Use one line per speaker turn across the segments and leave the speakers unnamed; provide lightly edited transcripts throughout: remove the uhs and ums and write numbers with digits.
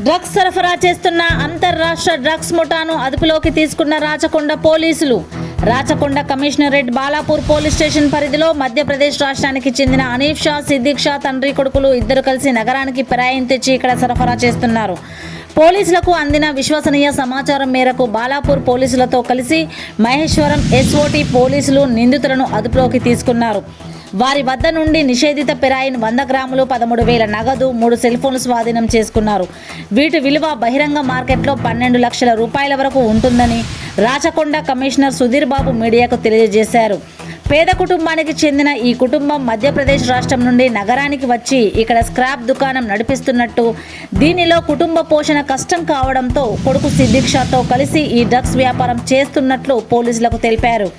Drugs సరఫరా చేస్తున్న అంతర్రాష్ట్ర డ్రగ్స్ ముఠాను అదుపులోకి తీసుకున్న రాచకొండ పోలీసులు. Rachakonda commissionerate Balapur police station పరిధిలో మధ్యప్రదేశ్ రాష్ట్రానికి చెందిన అనీఫ్ షా, సిద్దిక్ షా తండ్రి కొడుకులు ఇద్దరు కలిసి నగరానికి పెరాయిన్ తెచ్చి ఇక్కడ సరఫరా చేస్తున్నారు. పోలీసులకు అందిన విశ్వసనీయ సమాచారం మేరకు బాలాపూర్ పోలీసులతో కలిసి మహేశ్వరం ఎస్ఓటీ పోలీసులు నిందితులను అదుపులోకి తీసుకున్నారు. వారి వద్ద నుండి నిషేధిత పెరాయిన్ 100 గ్రాములు, 13,000 నగదు, 3 సెల్ ఫోన్లు స్వాధీనం చేసుకున్నారు. వీటి విలువ బహిరంగ మార్కెట్లో 12 లక్షల రూపాయల వరకు ఉంటుందని రాచకొండ కమిషనర్ సుధీర్ బాబు మీడియాకు తెలియజేశారు. పేద కుటుంబానికి చెందిన ఈ కుటుంబం మధ్యప్రదేశ్ రాష్ట్రం నుండి నగరానికి వచ్చి ఇక్కడ స్క్రాప్ దుకాణం నడిపిస్తున్నట్టు, దీనిలో కుటుంబ పోషణ కష్టం కావడంతో కొడుకు సిద్దిక్ షాతో కలిసి ఈ డ్రగ్స్ వ్యాపారం చేస్తున్నట్లు పోలీసులకు తెలిపారు.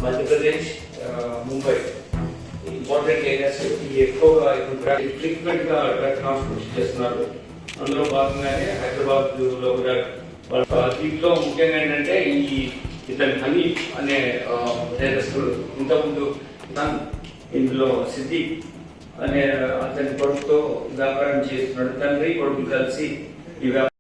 మధ్యప్రదేశ్, ముంబై ఇంపార్టెంట్ ఏరియాస్ ఎక్కువగా ఫ్రీక్వెంట్ గా డ్రగ్ ట్రాన్స్పోర్ట్ చేస్తున్నారు. అందులో భాగంగానే హైదరాబాద్ లో కూడా దీంట్లో ముఖ్యంగా ఏంటంటే ఇతని హనీ అనే నేరస్తుడు ఇంతకుముందు ఇందులో సిద్దిక్ అనే అతని కొడుకుతో వ్యాపారం చేస్తున్నాడు. తండ్రి కొడుకు కలిసి ఈ వ్యాపారం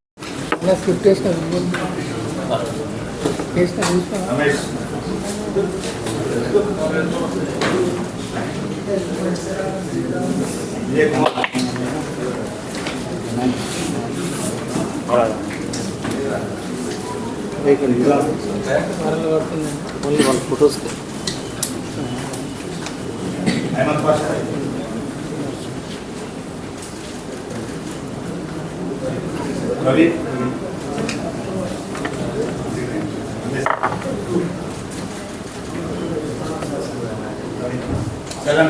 फोटोज
सलाम